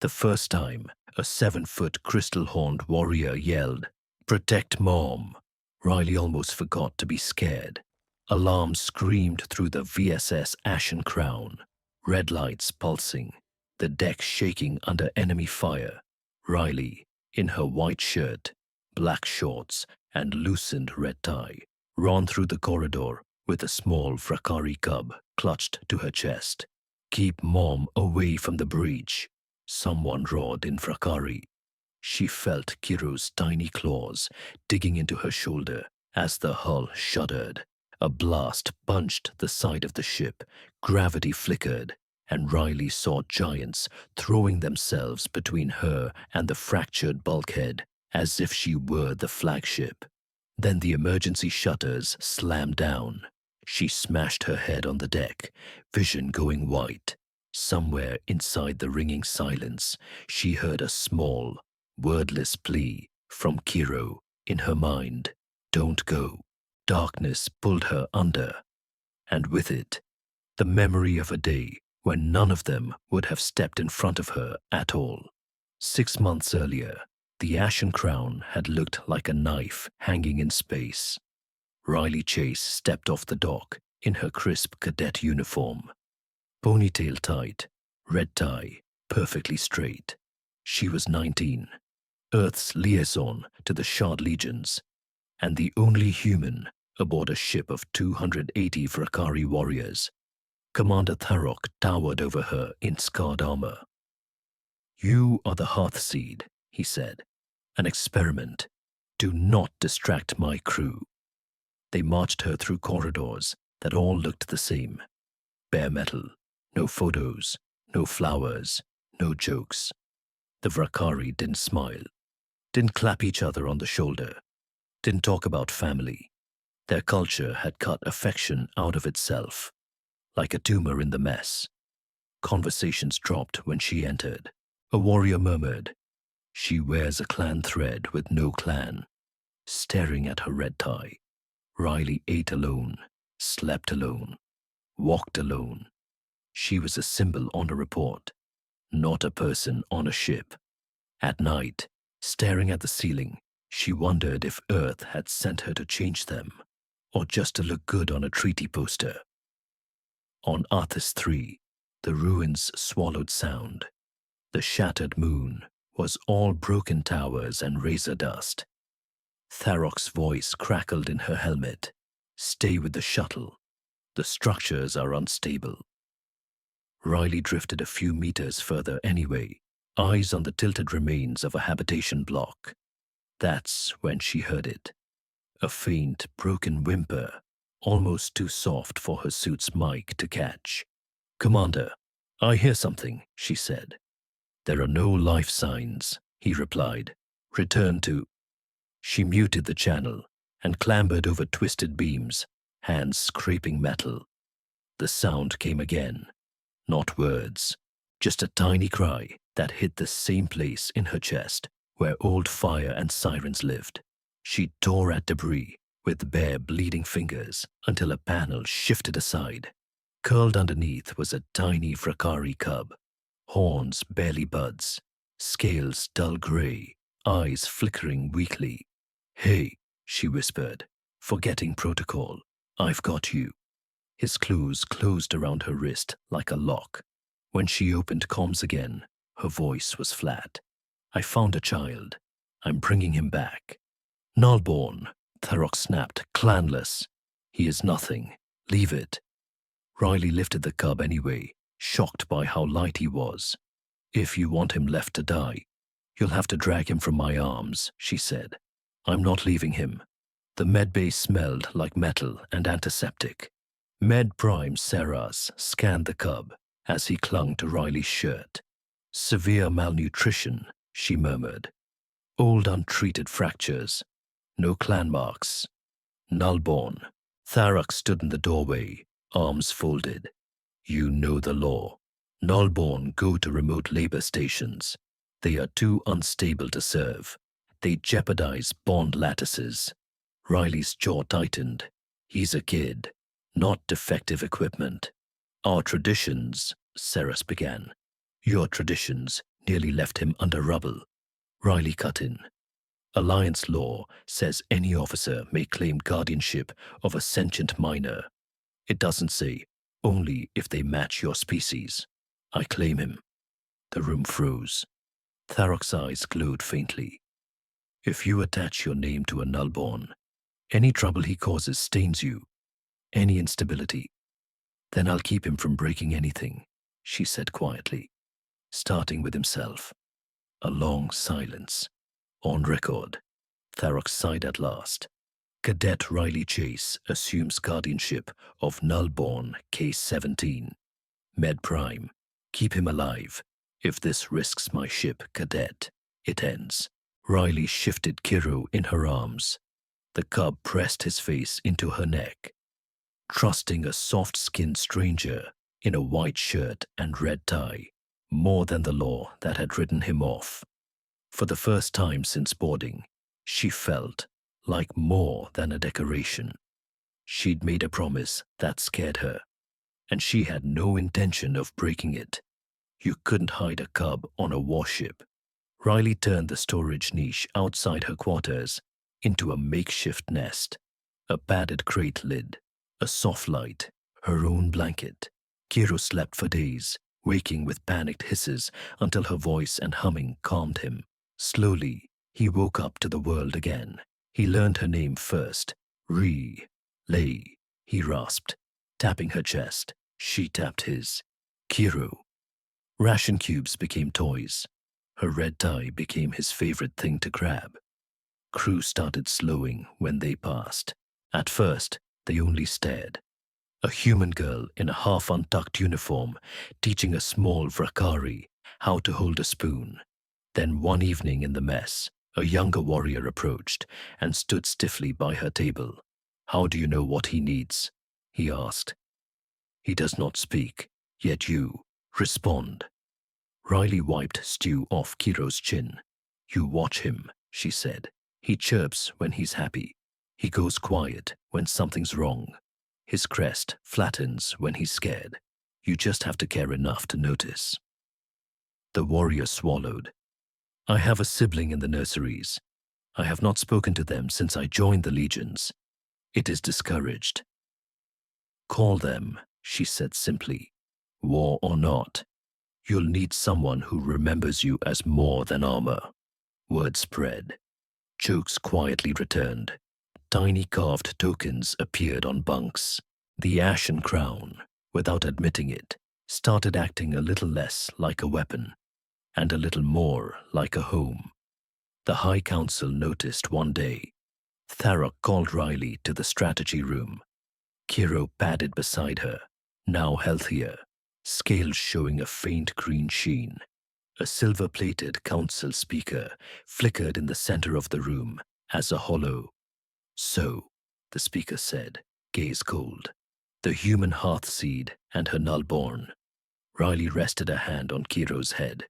The first time, a 7-foot crystal-horned warrior yelled, "Protect Mom!" Riley almost forgot to be scared. Alarms screamed through the VSS Ashen Crown, red lights pulsing, the deck shaking under enemy fire. Riley, in her white shirt, black shorts, and loosened red tie, ran through the corridor with a small Vrakari cub clutched to her chest. "Keep Mom away from the breach," someone roared in Vrakari. She felt Kiro's tiny claws digging into her shoulder as the hull shuddered. A blast punched the side of the ship, gravity flickered, and Riley saw giants throwing themselves between her and the fractured bulkhead as if she were the flagship. Then the emergency shutters slammed down. She smashed her head on the deck, vision going white. Somewhere inside the ringing silence, she heard a small, wordless plea from Kiro in her mind. Don't go. Darkness pulled her under, and with it, the memory of a day when none of them would have stepped in front of her at all. 6 months earlier, the Ashen Crown had looked like a knife hanging in space. Riley Chase stepped off the dock in her crisp cadet uniform. Ponytail tight, red tie, perfectly straight. She was 19, Earth's liaison to the Shard Legions, and the only human aboard a ship of 280 Vrakari warriors. Commander Tharok towered over her in scarred armor. "You are the Hearthseed," he said. "An experiment. Do not distract my crew." They marched her through corridors that all looked the same. Bare metal, no photos, no flowers, no jokes. The Vrakari didn't smile, didn't clap each other on the shoulder, didn't talk about family. Their culture had cut affection out of itself, like a tumor in the mess. Conversations dropped when she entered. A warrior murmured, "She wears a clan thread with no clan," staring at her red tie. Riley ate alone, slept alone, walked alone. She was a symbol on a report, not a person on a ship. At night, staring at the ceiling, she wondered if Earth had sent her to change them, or just to look good on a treaty poster. On Arthas III, the ruins swallowed sound. The shattered moon was all broken towers and razor dust. Tharok's voice crackled in her helmet. "Stay with the shuttle. The structures are unstable." Riley drifted a few meters further anyway, eyes on the tilted remains of a habitation block. That's when she heard it. A faint, broken whimper, almost too soft for her suit's mic to catch. "Commander, I hear something," she said. "There are no life signs," he replied. "Return to—" She muted the channel and clambered over twisted beams, hands scraping metal. The sound came again. Not words, just a tiny cry that hit the same place in her chest where old fire and sirens lived. She tore at debris with bare, bleeding fingers until a panel shifted aside. Curled underneath was a tiny Vrakari cub, horns barely buds, scales dull gray, eyes flickering weakly. "Hey," she whispered, forgetting protocol. "I've got you." His clues closed around her wrist like a lock. When she opened comms again, her voice was flat. "I found a child. I'm bringing him back." "Nullborn," Tharok snapped, "clanless. He is nothing. Leave it." Riley lifted the cub anyway, shocked by how light he was. "If you want him left to die, you'll have to drag him from my arms," she said. "I'm not leaving him." The medbay smelled like metal and antiseptic. Med Prime Seras scanned the cub as he clung to Riley's shirt. "Severe malnutrition," she murmured. "Old untreated fractures. No clan marks." "Nullborn." Tharok stood in the doorway, arms folded. "You know the law. Nullborn go to remote labor stations. They are too unstable to serve. They jeopardize bond lattices." Riley's jaw tightened. "He's a kid, not defective equipment." "Our traditions," Ceres began. "Your traditions nearly left him under rubble. Riley cut in. Alliance law says any officer may claim guardianship of a sentient minor. It doesn't say only if they match your species. I claim him. The room froze. Tharok's eyes glowed faintly. If you attach your name to a Nullborn, any trouble he causes stains you. Any instability. Then I'll keep him from breaking anything, she said quietly, starting with himself. A long silence. On record. Tharok sighed at last. Cadet Riley Chase assumes guardianship of Nullborn Case 17. Med Prime. Keep him alive. If this risks my ship, Cadet, it ends. Riley shifted Kiro in her arms. The cub pressed his face into her neck. Trusting a soft-skinned stranger in a white shirt and red tie, more than the law that had written him off. For the first time since boarding, she felt like more than a decoration. She'd made a promise that scared her, and she had no intention of breaking it. You couldn't hide a cub on a warship. Riley turned the storage niche outside her quarters into a makeshift nest. A padded crate lid, a soft light, her own blanket. Kiro slept for days, waking with panicked hisses until her voice and humming calmed him. Slowly, he woke up to the world again. He learned her name first. Lay, he rasped, tapping her chest. She tapped his. Kiro. Ration cubes became toys. Her red tie became his favorite thing to grab. Crew started slowing when they passed. At first, they only stared. A human girl in a half-untucked uniform teaching a small Vrakari how to hold a spoon. Then one evening in the mess, a younger warrior approached and stood stiffly by her table. How do you know what he needs? He asked. He does not speak, yet you respond. Riley wiped stew off Kiro's chin. You watch him, she said. He chirps when he's happy. He goes quiet when something's wrong. His crest flattens when he's scared. You just have to care enough to notice. The warrior swallowed. I have a sibling in the nurseries. I have not spoken to them since I joined the legions. It is discouraged. Call them, she said simply. War or not, you'll need someone who remembers you as more than armor. Word spread. Jokes quietly returned. Tiny carved tokens appeared on bunks. The ashen crown, without admitting it, started acting a little less like a weapon and a little more like a home. The High Council noticed one day. Tharok called Riley to the strategy room. Kiro padded beside her, now healthier, scales showing a faint green sheen. A silver-plated council speaker flickered in the center of the room as a hollow. So, the speaker said, gaze cold. The human hearthseed and her Nullborn. Riley rested a hand on Kiro's head.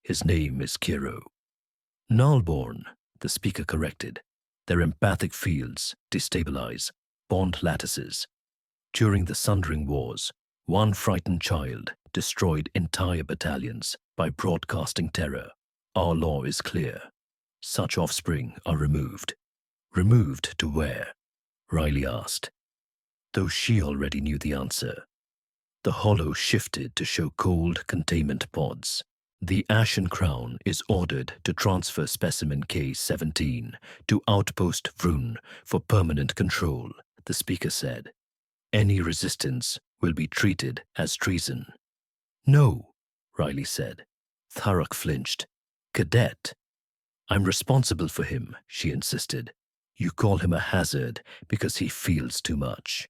His name is Kiro. Nullborn, the speaker corrected. Their empathic fields destabilize bond lattices. During the Sundering Wars, one frightened child destroyed entire battalions by broadcasting terror. Our law is clear. Such offspring are removed. Removed to where? Riley asked, though she already knew the answer. The hollow shifted to show cold containment pods. The Ashen Crown is ordered to transfer specimen K-17 to Outpost Vrun for permanent control, the speaker said. Any resistance will be treated as treason. No, Riley said. Tharok flinched. Cadet. I'm responsible for him, she insisted. You call him a hazard because he feels too much.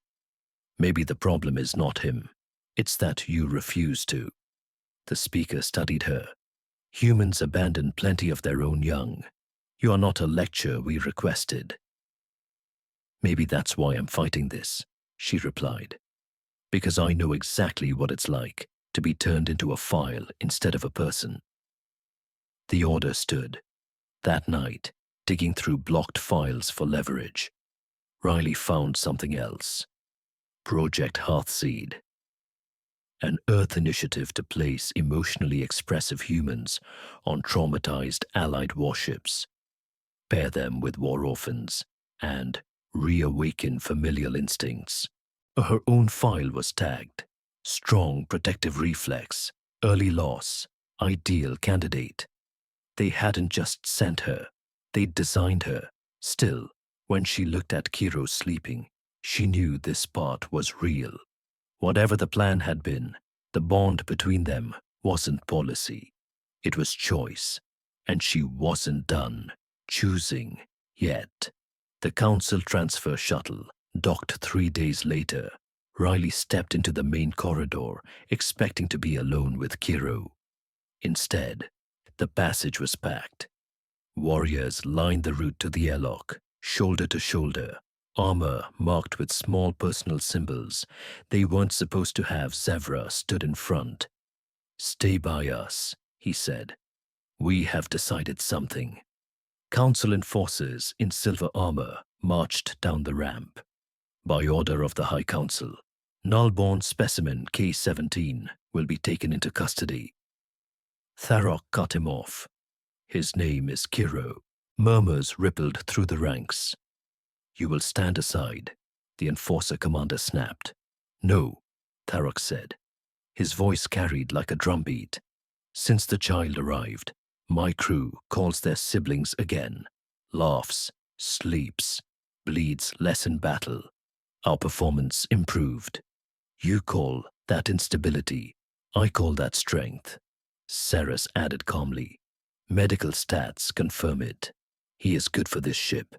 Maybe the problem is not him. It's that you refuse to. The speaker studied her. Humans abandon plenty of their own young. You are not a lecture we requested. Maybe that's why I'm fighting this, she replied. Because I know exactly what it's like to be turned into a file instead of a person. The order stood. That night, digging through blocked files for leverage, Riley found something else. Project Hearthseed. an Earth initiative to place emotionally expressive humans on traumatized Allied warships, pair them with war orphans, and reawaken familial instincts. Her own file was tagged strong protective reflex, early loss, ideal candidate. They hadn't just sent her, they'd designed her. Still, when she looked at Kiro sleeping, she knew this part was real. Whatever the plan had been, the bond between them wasn't policy. It was choice, and she wasn't done choosing yet. The council transfer shuttle docked 3 days later. Riley stepped into the main corridor, expecting to be alone with Kiro. Instead, the passage was packed. Warriors lined the route to the airlock, shoulder to shoulder, armor marked with small personal symbols. They weren't supposed to have. Zevra stood in front. "Stay by us," he said. "We have decided something." Council enforcers in silver armor marched down the ramp. "By order of the High Council, Nullborn specimen K-17 will be taken into custody." Tharok cut him off. "His name is Kiro." Murmurs rippled through the ranks. "You will stand aside," the enforcer commander snapped. "No," Tharok said. His voice carried like a drumbeat. "Since the child arrived, my crew calls their siblings again, laughs, sleeps, bleeds less in battle. Our performance improved. You call that instability. I call that strength." Ceres added calmly. "Medical stats confirm it. He is good for this ship."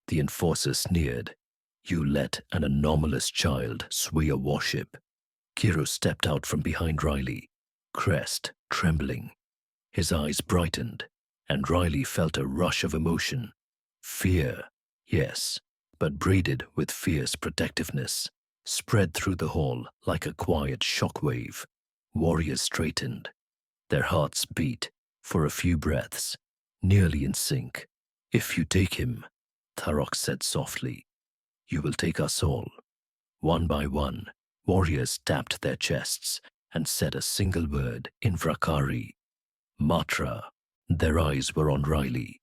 The enforcer sneered. "You let an anomalous child sway a warship." Kiro stepped out from behind Riley, crest trembling. His eyes brightened, and Riley felt a rush of emotion. Fear, yes, but braided with fierce protectiveness, spread through the hall like a quiet shockwave. Warriors straightened. Their hearts beat for a few breaths, nearly in sync. "If you take him," Tharok said softly, "you will take us all." One by one, warriors tapped their chests and said a single word in Vrakari. "Matra." Their eyes were on Riley.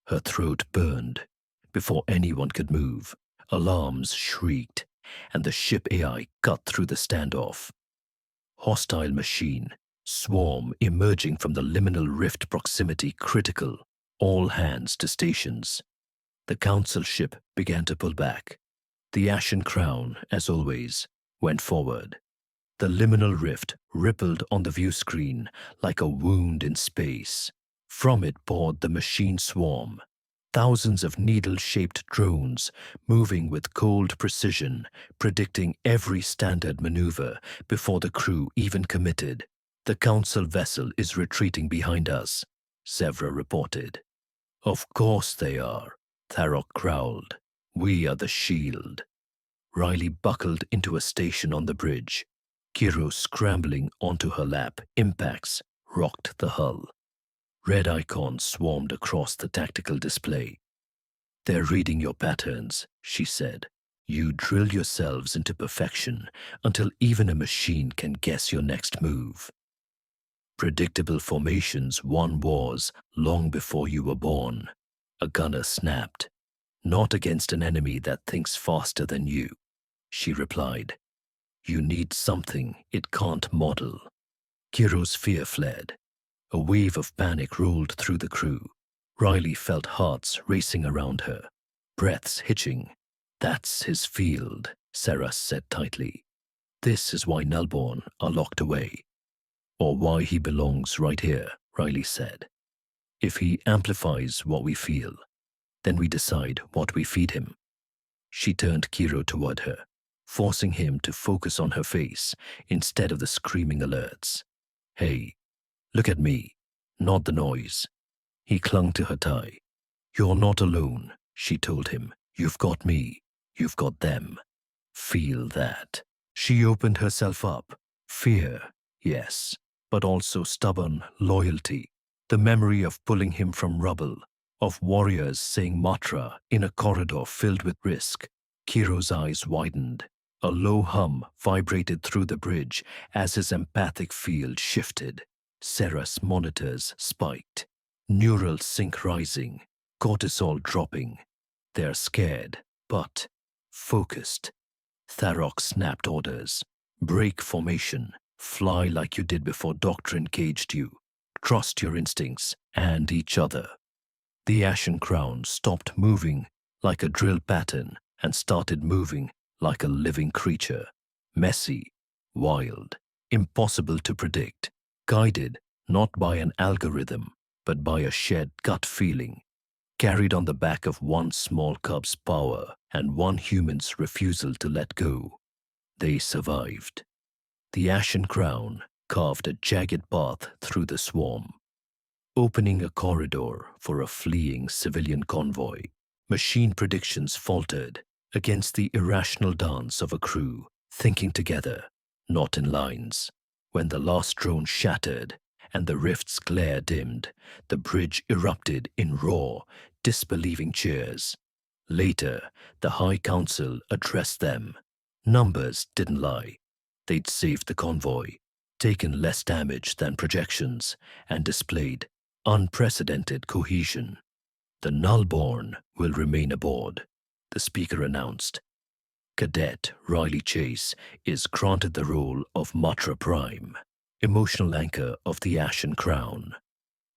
Her throat burned. Before anyone could move, alarms shrieked, and the ship AI cut through the standoff. Hostile machine, swarm emerging from the liminal rift proximity critical. All hands to stations. The council ship began to pull back. The Ashen Crown, as always, went forward. The liminal rift rippled on the view screen like a wound in space. From it poured the machine swarm, thousands of needle-shaped drones moving with cold precision, predicting every standard maneuver before the crew even committed. "The council vessel is retreating behind us," Zevra reported. "Of course they are," Tharok growled. "We are the shield." Riley buckled into a station on the bridge. Kiro scrambling onto her lap, impacts rocked the hull. Red icons swarmed across the tactical display. "They're reading your patterns," she said. "You drill yourselves into perfection until even a machine can guess your next move. Predictable formations won wars long before you were born." A gunner snapped. "Not against an enemy that thinks faster than you," she replied. "You need something it can't model." Kiro's fear fled. A wave of panic rolled through the crew. Riley felt hearts racing around her, breaths hitching. "That's his field," Sarah said tightly. "This is why Nullborn are locked away." "Or why he belongs right here," Riley said. "If he amplifies what we feel, then we decide what we feed him." She turned Kiro toward her, forcing him to focus on her face instead of the screaming alerts. "Hey, look at me, not the noise." He clung to her tie. "You're not alone," she told him. "You've got me. You've got them. Feel that." She opened herself up. Fear, yes, but also stubborn loyalty. The memory of pulling him from rubble, of warriors saying Matra in a corridor filled with risk. Kiro's eyes widened. A low hum vibrated through the bridge as his empathic field shifted. Sarah's monitors spiked. Neural sync rising. Cortisol dropping. They're scared, but focused. Tharok snapped orders. Break formation. Fly like you did before Doctrine caged you. Trust your instincts and each other. The Ashen Crown stopped moving like a drill pattern and started moving like a living creature. Messy, wild, impossible to predict, guided not by an algorithm, but by a shared gut feeling, carried on the back of one small cub's power and one human's refusal to let go. They survived. The Ashen Crown carved a jagged path through the swarm, opening a corridor for a fleeing civilian convoy. Machine predictions faltered against the irrational dance of a crew thinking together, not in lines. When the last drone shattered and the rift's glare dimmed, the bridge erupted in raw, disbelieving cheers. Later, the High Council addressed them. Numbers didn't lie. They'd saved the convoy, taken less damage than projections, and displayed unprecedented cohesion. The Nullborn will remain aboard, the speaker announced. Cadet Riley Chase is granted the role of Matra Prime, emotional anchor of the Ashen Crown.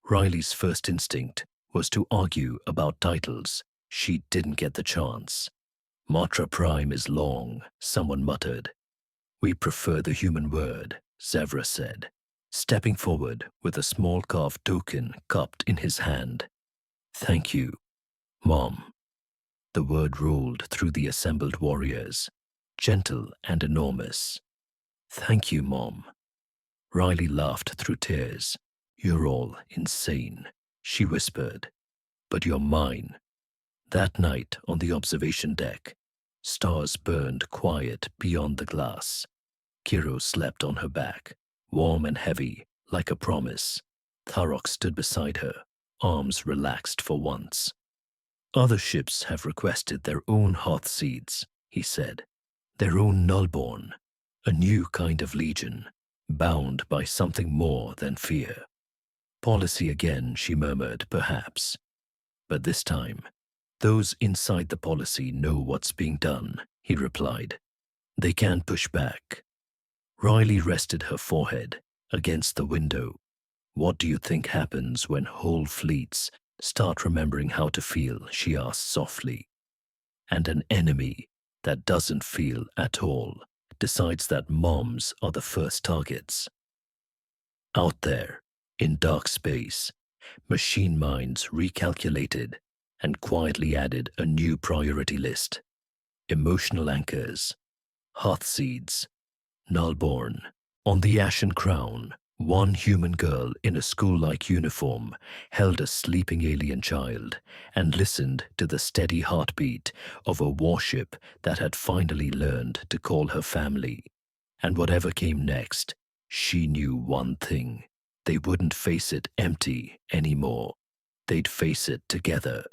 Riley's first instinct was to argue about titles. She didn't get the chance. Matra Prime is long, someone muttered. We prefer the human word, Zevra said, stepping forward with a small carved token cupped in his hand. Thank you, Mom. The word rolled through the assembled warriors, gentle and enormous. Thank you, Mom. Riley laughed through tears. You're all insane, she whispered. But you're mine. That night on the observation deck, stars burned quiet beyond the glass. Kiro slept on her back, warm and heavy, like a promise. Tharok stood beside her, arms relaxed for once. Other ships have requested their own Hearthseeds, he said. Their own Nullborn, a new kind of legion, bound by something more than fear. Policy again, she murmured, perhaps. But this time, those inside the policy know what's being done, he replied. They can't push back. Riley rested her forehead against the window. What do you think happens when whole fleets start remembering how to feel, she asked softly. And an enemy that doesn't feel at all decides that moms are the first targets. Out there, in dark space, machine minds recalculated and quietly added a new priority list. Emotional anchors, Hearthseeds, Nullborn. On the Ashen Crown, one human girl in a school-like uniform held a sleeping alien child and listened to the steady heartbeat of a warship that had finally learned to call her family. And whatever came next, she knew one thing. They wouldn't face it empty anymore. They'd face it together.